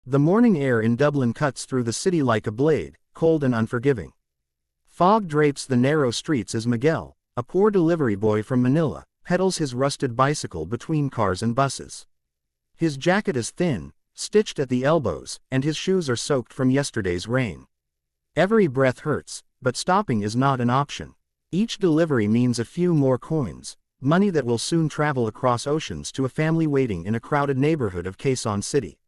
The morning air in Dublin cuts through the city like a blade, cold and unforgiving. Fog drapes the narrow streets as Miguel, a poor delivery boy from Manila, pedals his rusted bicycle between cars and buses. His jacket is thin, stitched at the elbows, and his shoes are soaked from yesterday's rain. Every breath hurts, but stopping is not an option. Each delivery means a few more coins, money that will soon travel across oceans to a family waiting in a crowded neighborhood of Quezon City.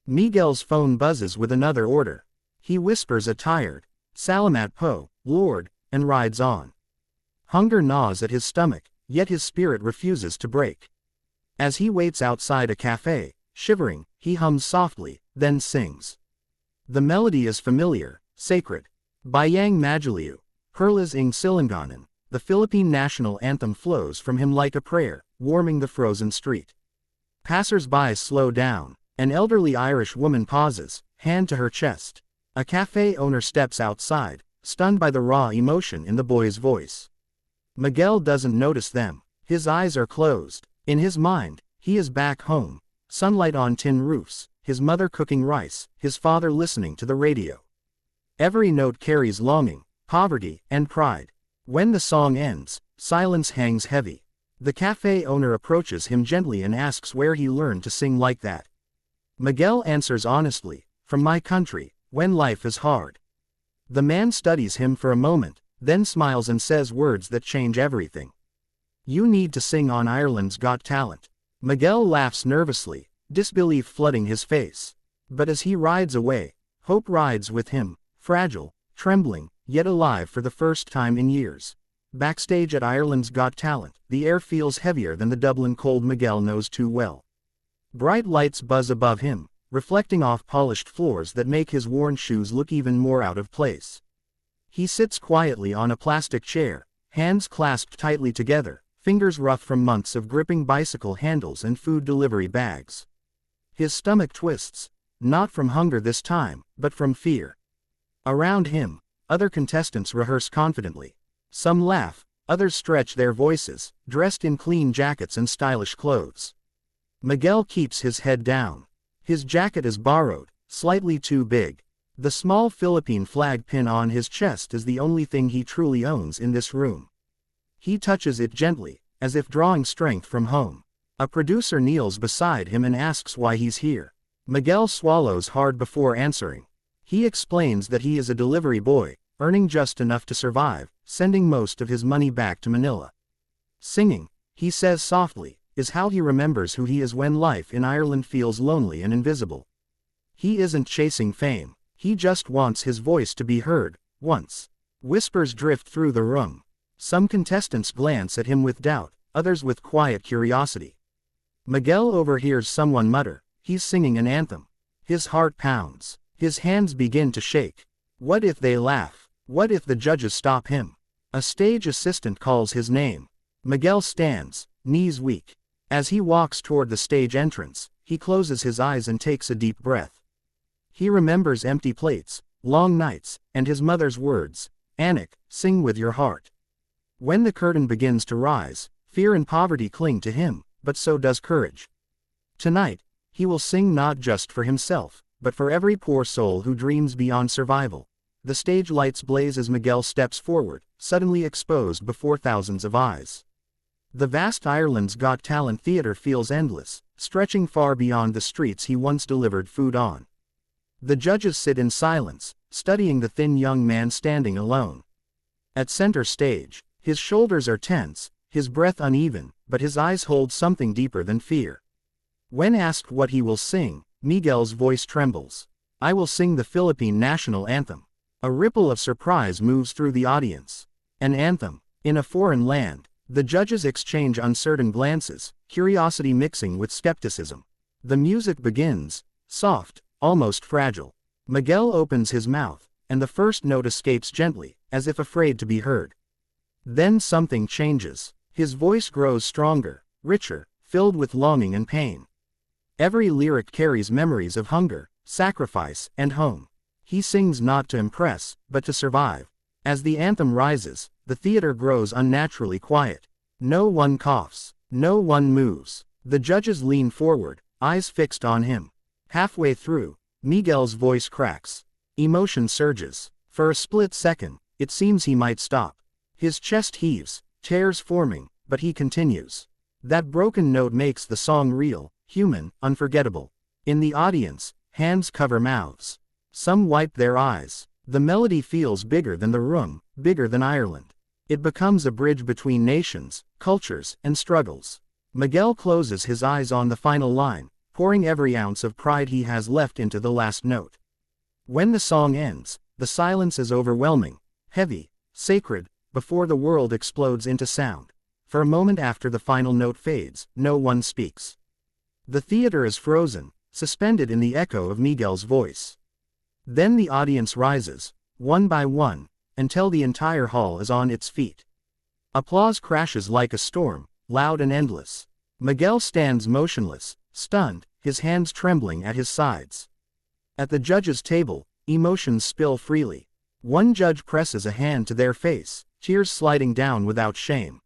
Miguel's phone buzzes with another order. He whispers a tired, "Salamat po, Lord," and rides on. Hunger gnaws at his stomach, yet his spirit refuses to break. As he waits outside a cafe, shivering, he hums softly, then sings. The melody is familiar, sacred. Bayang Majaliu, Perlas ng Silanganan, the Philippine National Anthem flows from him like a prayer, warming the frozen street. Passers-by slow down. An elderly Irish woman pauses, hand to her chest. A cafe owner steps outside, stunned by the raw emotion in the boy's voice. Miguel doesn't notice them. His eyes are closed. In his mind, he is back home. Sunlight on tin roofs, his mother cooking rice, his father listening to the radio. Every note carries longing, poverty, and pride. When the song ends, silence hangs heavy. The cafe owner approaches him gently and asks where he learned to sing like that. Miguel answers honestly, "From my country, when life is hard." The man studies him for a moment, then smiles and says words that change everything. "You need to sing on Ireland's Got Talent." Miguel laughs nervously, disbelief flooding his face. But as he rides away, hope rides with him, fragile, trembling, yet alive for the first time in years. Backstage at Ireland's Got Talent, the air feels heavier than the Dublin cold Miguel knows too well. Bright lights buzz above him, reflecting off polished floors that make his worn shoes look even more out of place. He sits quietly on a plastic chair, hands clasped tightly together, fingers rough from months of gripping bicycle handles and food delivery bags. His stomach twists, not from hunger this time, but from fear. Around him, other contestants rehearse confidently. Some laugh, others stretch their voices, dressed in clean jackets and stylish clothes. Miguel keeps his head down. His jacket is borrowed, slightly too big. The small Philippine flag pin on his chest is the only thing he truly owns in this room. He touches it gently, as if drawing strength from home. A producer kneels beside him and asks why he's here. Miguel swallows hard before answering. He explains that he is a delivery boy, earning just enough to survive, sending most of his money back to Manila. Singing, he says softly, is how he remembers who he is when life in Ireland feels lonely and invisible. He isn't chasing fame, he just wants his voice to be heard, once. Whispers drift through the room. Some contestants glance at him with doubt, others with quiet curiosity. Miguel overhears someone mutter, "He's singing an anthem." His heart pounds. His hands begin to shake. What if they laugh? What if the judges stop him? A stage assistant calls his name. Miguel stands, knees weak. As he walks toward the stage entrance, he closes his eyes and takes a deep breath. He remembers empty plates, long nights, and his mother's words, "Anak, sing with your heart." When the curtain begins to rise, fear and poverty cling to him, but so does courage. Tonight, he will sing not just for himself, but for every poor soul who dreams beyond survival. The stage lights blaze as Miguel steps forward, suddenly exposed before thousands of eyes. The vast Ireland's Got Talent theater feels endless, stretching far beyond the streets he once delivered food on. The judges sit in silence, studying the thin young man standing alone. At center stage, his shoulders are tense, his breath uneven, but his eyes hold something deeper than fear. When asked what he will sing, Miguel's voice trembles. "I will sing the Philippine National Anthem." A ripple of surprise moves through the audience. An anthem, in a foreign land. The judges exchange uncertain glances, curiosity mixing with skepticism. The music begins, soft, almost fragile. Miguel opens his mouth, and the first note escapes gently, as if afraid to be heard. Then something changes. His voice grows stronger, richer, filled with longing and pain. Every lyric carries memories of hunger, sacrifice, and home. He sings not to impress, but to survive. As the anthem rises, the theater grows unnaturally quiet. No one coughs. No one moves. The judges lean forward, eyes fixed on him. Halfway through, Miguel's voice cracks. Emotion surges. For a split second, it seems he might stop. His chest heaves, tears forming, but he continues. That broken note makes the song real, human, unforgettable. In the audience, hands cover mouths. Some wipe their eyes. The melody feels bigger than the room, bigger than Ireland. It becomes a bridge between nations, cultures, and struggles. Miguel closes his eyes on the final line, pouring every ounce of pride he has left into the last note. When the song ends, the silence is overwhelming, heavy, sacred, before the world explodes into sound. For a moment after the final note fades, no one speaks. The theater is frozen, suspended in the echo of Miguel's voice. Then the audience rises, one by one, until the entire hall is on its feet. Applause crashes like a storm, loud and endless. Miguel stands motionless, stunned, his hands trembling at his sides. At the judges' table, emotions spill freely. One judge presses a hand to their face, tears sliding down without shame.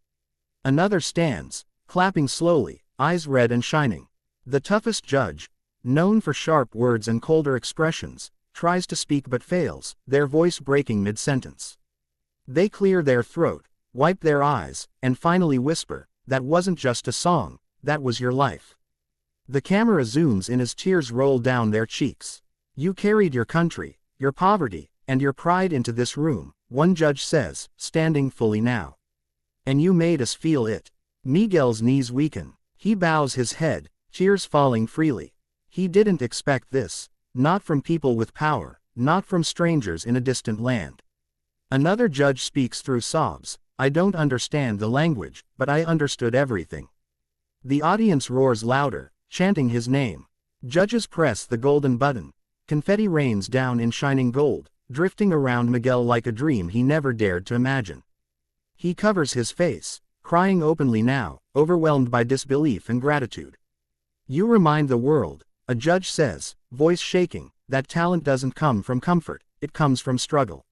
Another stands, clapping slowly, eyes red and shining. The toughest judge, known for sharp words and colder expressions, tries to speak but fails, their voice breaking mid-sentence. They clear their throat, wipe their eyes, and finally whisper, "That wasn't just a song, that was your life." The camera zooms in as tears roll down their cheeks. "You carried your country, your poverty, and your pride into this room," one judge says, standing fully now. "And you made us feel it." Miguel's knees weaken. He bows his head, tears falling freely. He didn't expect this. Not from people with power, not from strangers in a distant land. Another judge speaks through sobs, "I don't understand the language, but I understood everything." The audience roars louder, chanting his name. Judges press the golden button. Confetti rains down in shining gold, drifting around Miguel like a dream he never dared to imagine. He covers his face, crying openly now, overwhelmed by disbelief and gratitude. "You remind the world," a judge says, voice shaking, "that talent doesn't come from comfort, it comes from struggle."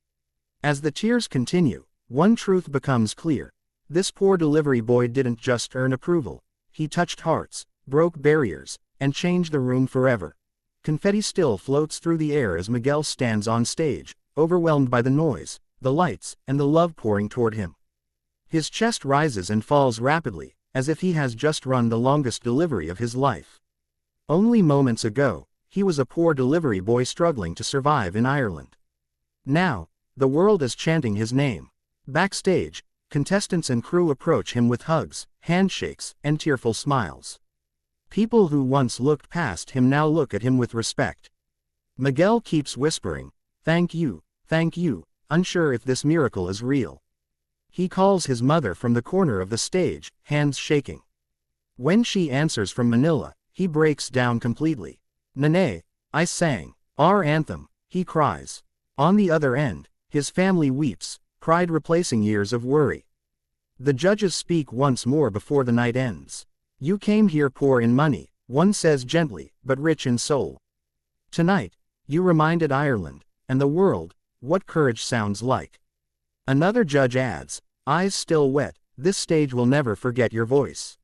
As the tears continue, one truth becomes clear. This poor delivery boy didn't just earn approval. He touched hearts, broke barriers, and changed the room forever. Confetti still floats through the air as Miguel stands on stage, overwhelmed by the noise, the lights, and the love pouring toward him. His chest rises and falls rapidly, as if he has just run the longest delivery of his life. Only moments ago, he was a poor delivery boy struggling to survive in Ireland. Now, the world is chanting his name. Backstage, contestants and crew approach him with hugs, handshakes, and tearful smiles. People who once looked past him now look at him with respect. Miguel keeps whispering, thank you, unsure if this miracle is real." He calls his mother from the corner of the stage, hands shaking. When she answers from Manila, he breaks down completely. "Nene, I sang our anthem," he cries. On the other end, his family weeps, pride replacing years of worry. The judges speak once more before the night ends. "You came here poor in money," one says gently, "but rich in soul. Tonight, you reminded Ireland, and the world, what courage sounds like." Another judge adds, eyes still wet, "This stage will never forget your voice."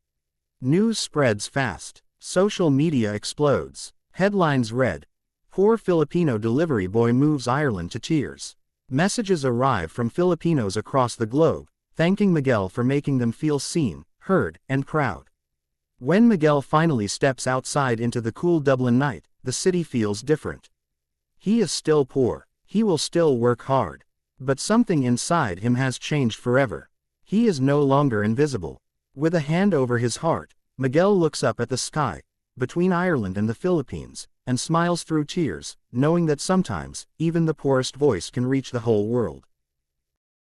News spreads fast. Social media explodes. Headlines read, "Poor Filipino delivery boy moves Ireland to tears." Messages arrive from Filipinos across the globe, thanking Miguel for making them feel seen, heard, and proud. When Miguel finally steps outside into the cool Dublin night, the city feels different. He is still poor. He will still work hard. But something inside him has changed forever. He is no longer invisible. With a hand over his heart, Miguel looks up at the sky, between Ireland and the Philippines, and smiles through tears, knowing that sometimes, even the poorest voice can reach the whole world.